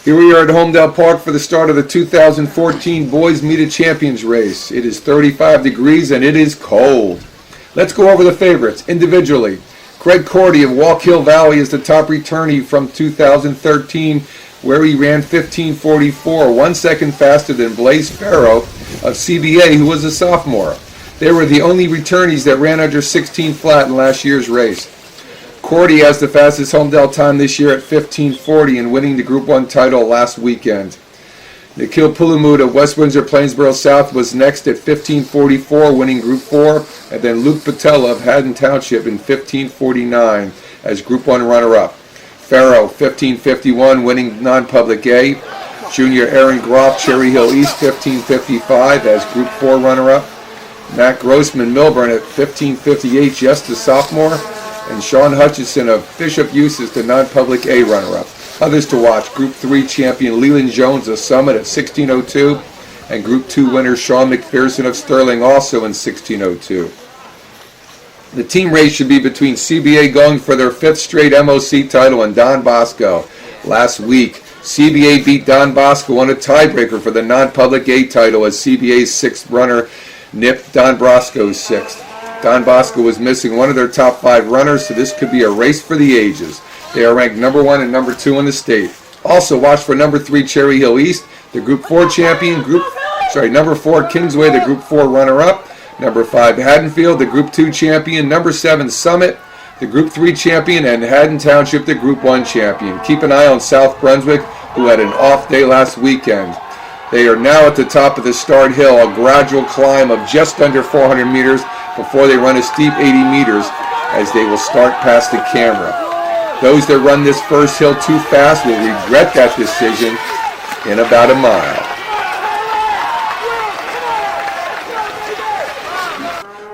Here we are at Homedale Park for the start of the 2014 Boys Meet of Champions race. It is 35 degrees and it is cold. Let's go over the favorites individually. Craig Cordy of Walk Hill Valley is the top returnee from 2013, where he ran 15:44, 1 second faster than Blaze Farrow of CBA, who was a sophomore. They were the only returnees that ran under 16 flat in last year's race. Cordy has the fastest Homedale time this year at 15:40 and winning the Group 1 title last weekend. Nikhil Pulamud of West Windsor Plainsboro South was next at 15:44, winning Group 4, and then Luke Patella of Haddon Township in 15:49 as Group 1 runner-up. Farrow, 15:51, winning non-public A. Junior Aaron Groff, Cherry Hill East, 15:55 as Group 4 runner-up. Matt Grossman, Milburn at 15:58, just a sophomore. And Sean Hutchison of Bishop Eustace, the non-public A runner-up. Others to watch: Group 3 champion Leland Jones of Summit at 16:02, and Group 2 winner Sean McPherson of Sterling also in 16:02. The team race should be between CBA going for their 5th straight MOC title and Don Bosco. Last week, CBA beat Don Bosco on a tiebreaker for the non-public A title as CBA's 6th runner nipped Don Bosco's 6th. Don Bosco was missing one of their top 5 runners, so this could be a race for the ages. They are ranked number 1 and number 2 in the state. Also watch for number 3 Cherry Hill East, the Group 4 champion, number 4 Kingsway, the Group 4 runner-up, number 5 Haddonfield, the Group 2 champion, number 7 Summit, the Group 3 champion, and Haddon Township, the Group 1 champion. Keep an eye on South Brunswick, who had an off day last weekend. They are now at the top of the start hill, a gradual climb of just under 400 meters before they run a steep 80 meters as they will start past the camera. Those that run this first hill too fast will regret that decision in about a mile.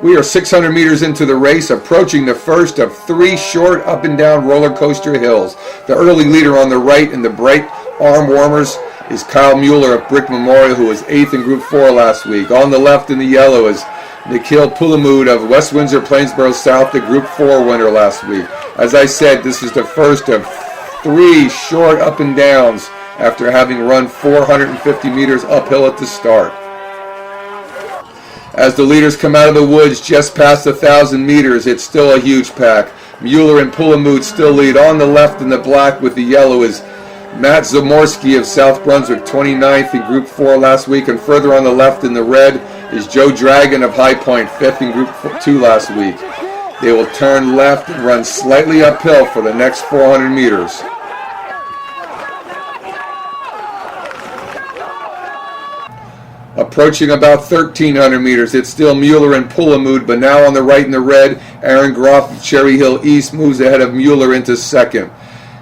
We are 600 meters into the race, approaching the first of 3 short up and down roller coaster hills. The early leader on the right in the bright arm warmers is Kyle Mueller of Brick Memorial, who was 8th in Group 4 last week. On the left in the yellow is Nikhil Pulamud of West Windsor Plainsboro South, the Group 4 winner last week. As I said, this is the first of 3 short up and downs after having run 450 meters uphill at the start. As the leaders come out of the woods just past 1,000 meters, it's still a huge pack. Mueller and Pulamud still lead. On the left in the black with the yellow is Matt Zamorski of South Brunswick, 29th in Group 4 last week, and further on the left in the red is Joe Dragon of High Point, 5th in Group 2 last week. They will turn left and run slightly uphill for the next 400 meters. Approaching about 1,300 meters, it's still Mueller and Pulamud, but now on the right in the red, Aaron Groff of Cherry Hill East moves ahead of Mueller into 2nd.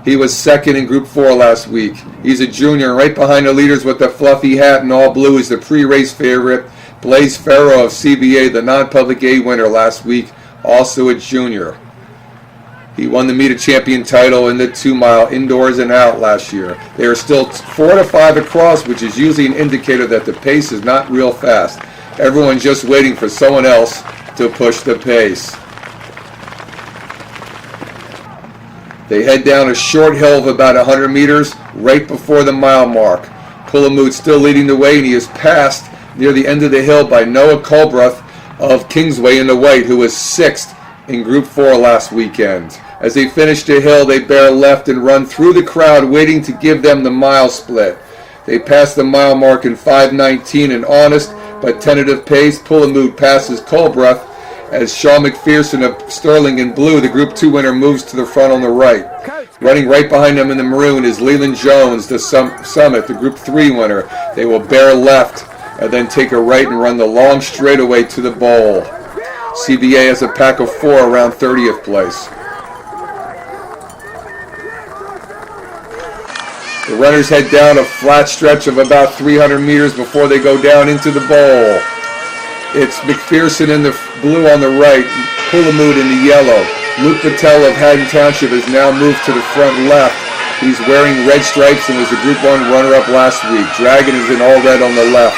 He was 2nd in Group 4 last week. He's a junior, and right behind the leaders with the fluffy hat and all blue is the pre-race favorite, Blaze Farrow of CBA, the non-public A winner last week, also a junior. He won the Meet of Champion title in the 2-mile indoors and out last year. They are still 4 to 5 across, which is usually an indicator that the pace is not real fast. Everyone's just waiting for someone else to push the pace. They head down a short hill of about 100 meters right before the mile mark. Pulamud still leading the way, and he is passed near the end of the hill by Noah Colbruth of Kingsway in the white, who was 6th in Group 4 last weekend. As they finish the hill, they bear left and run through the crowd, waiting to give them the mile split. They pass the mile mark in 5:19, an honest but tentative pace. Pulamud passes Colbruth as Sean McPherson of Sterling in blue, the Group 2 winner, moves to the front on the right. Running right behind them in the maroon is Leland Jones, the Summit, the Group 3 winner. They will bear left and then take a right and run the long straightaway to the bowl. CBA has a pack of 4 around 30th place. The runners head down a flat stretch of about 300 meters before they go down into the bowl. It's McPherson in the blue on the right, Pulamud in the yellow. Luke Patel of Haddon Township has now moved to the front left. He's wearing red stripes and was a Group 1 runner-up last week. Dragon is in all red on the left.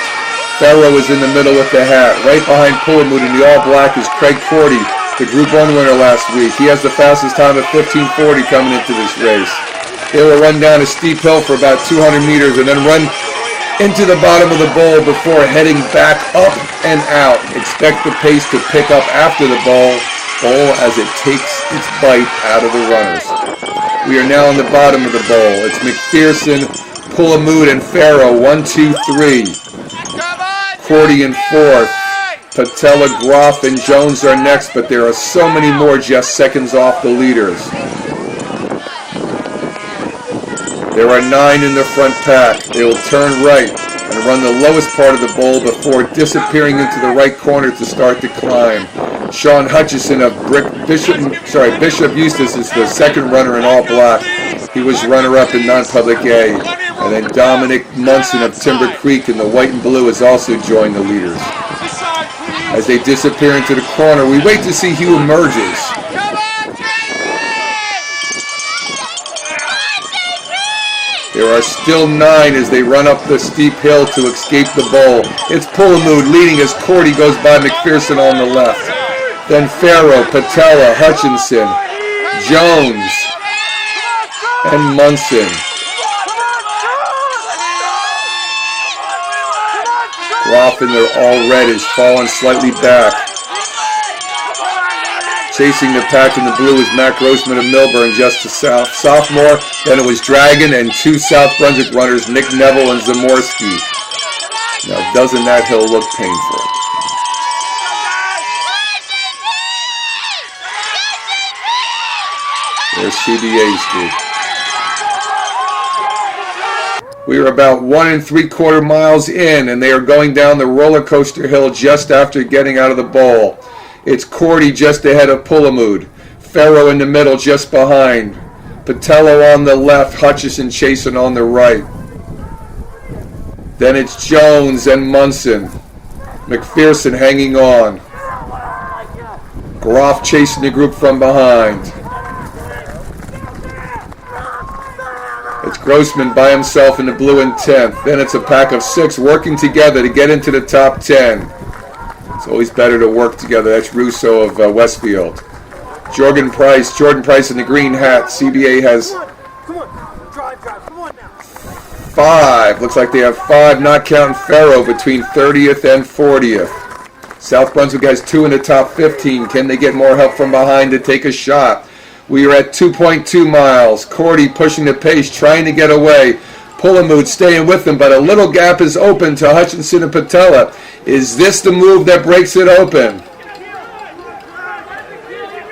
Farrow is in the middle with the hat. Right behind Pulamud in the all-black is Craig Cordy, the Group 1 winner last week. He has the fastest time of 15:40 coming into this race. They will run down a steep hill for about 200 meters and then run into the bottom of the bowl before heading back up and out. Expect the pace to pick up after the bowl as it takes its bite out of the runners. We are now on the bottom of the bowl. It's McPherson, Pulamud, and Farrow, 1, 2, 3. Cordy in fourth. Patella, Groff, and Jones are next, but there are so many more just seconds off the leaders. There are 9 in the front pack. They will turn right and run the lowest part of the bowl before disappearing into the right corner to start the climb. Sean Hutchison of Bishop Eustace is the second runner in all black. He was runner-up in non-public A. And then Dominic Munson of Timber Creek in the white and blue has also joined the leaders. As they disappear into the corner, we wait to see who emerges. There are still 9 as they run up the steep hill to escape the bowl. It's Pulamud leading as Cordy goes by McPherson on the left. Then Farrow, Patella, Hutchinson, Jones, and Munson. Groff in the all red is fallen slightly back. Chasing the pack in the blue is Matt Grossman of Millburn, just a sophomore. Then it was Dragon and 2 South Brunswick runners, Nick Neville and Zamorski. Now, doesn't that hill look painful? There's CBA's group. We are about 1 3/4 miles in, and they are going down the roller coaster hill just after getting out of the bowl. It's Cordy just ahead of Pulamud, Farrow in the middle just behind, Patello on the left, Hutchison chasing on the right. Then it's Jones and Munson, McPherson hanging on, Groff chasing the group from behind. It's Grossman by himself in the blue in 10th. Then it's a pack of 6 working together to get into the top 10. It's always better to work together. That's Russo of Westfield. Jordan Price in the green hat. CBA has 5. Looks like they have 5, not counting Farrow, between 30th and 40th. South Brunswick has 2 in the top 15. Can they get more help from behind to take a shot? We are at 2.2 miles. Cordy pushing the pace, trying to get away. Pulamud staying with them, but a little gap is open to Hutchinson and Patella. Is this the move that breaks it open?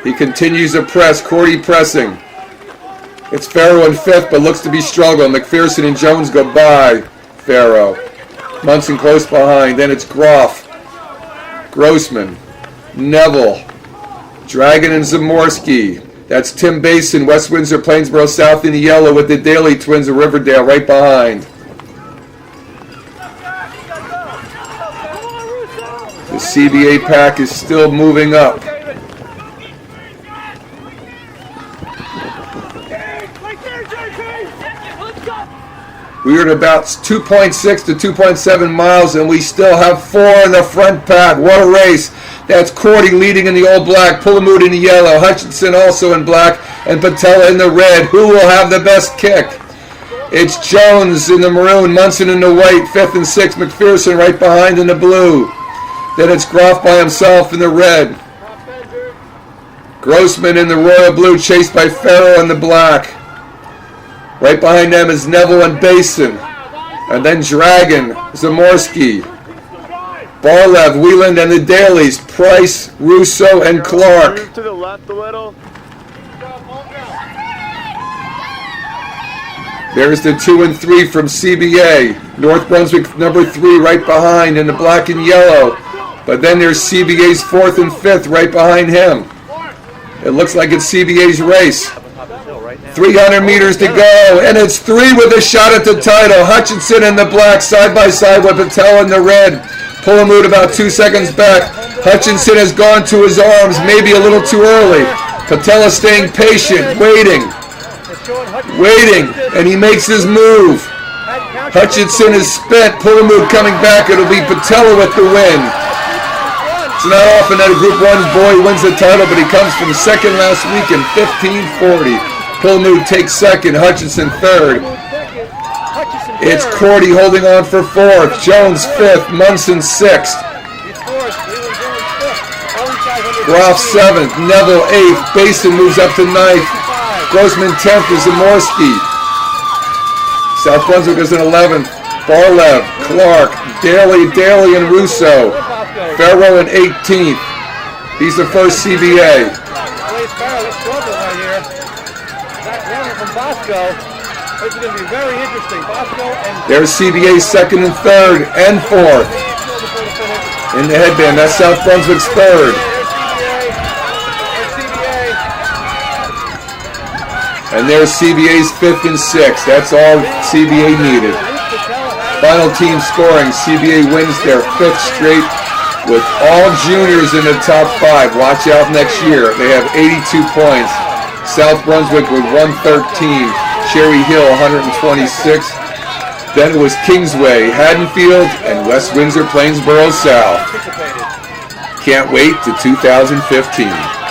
He continues to press. Cordy pressing. It's Farrow in 5th, but looks to be struggling. McPherson and Jones go by Farrow. Munson close behind. Then it's Groff, Grossman, Neville, Dragon, and Zamorski. That's Tim Basin, West Windsor, Plainsboro South in the yellow, with the Daly twins of Riverdale right behind. The CBA pack is still moving up. We are at about 2.6 to 2.7 miles, and we still have 4 in the front pack. What a race. That's Cordy leading in the old black, Pulamud in the yellow, Hutchinson also in black, and Patella in the red. Who will have the best kick? It's Jones in the maroon, Munson in the white, 5th and 6th, McPherson right behind in the blue. Then it's Groff by himself in the red. Grossman in the royal blue, chased by Farrow in the black. Right behind them is Neville and Basin. And then Dragon, Zamorski, Barlev, Wieland, and the Dailies, Price, Russo, and Clark. Move to the left a little. There's the 2 and 3 from CBA. North Brunswick number 3 right behind in the black and yellow. But then there's CBA's 4th and 5th right behind him. It looks like it's CBA's race. 300 meters to go, and it's 3 with a shot at the title. Hutchinson in the black, side by side with Patel in the red. Pulamud about 2 seconds back. Hutchinson has gone to his arms, maybe a little too early. Patella staying patient, waiting, and he makes his move. Hutchinson is spent. Pulamud coming back. It'll be Patella with the win. It's not often that a Group 1 boy wins the title, but he comes from second last week in 15:40. Hillmood takes second. Hutchinson third. It's Cordy holding on for fourth. Jones fifth. Munson sixth. Groff seventh. Neville eighth. Basin moves up to ninth. Grossman 10th to Zamorski. South Brunswick is in 11th. Barlev, Clark, Daly, and Russo. Farrell in 18th. He's the first CBA. There's CBA second and third and fourth. In the headband, that's South Brunswick's third. And there's CBA's fifth and sixth. That's all CBA needed. Final team scoring. CBA wins their fifth straight with all juniors in the top five. Watch out next year. They have 82 points. South Brunswick with 113. Cherry Hill 126. Then it was Kingsway, Haddonfield, and West Windsor Plainsboro South. Can't wait to 2015.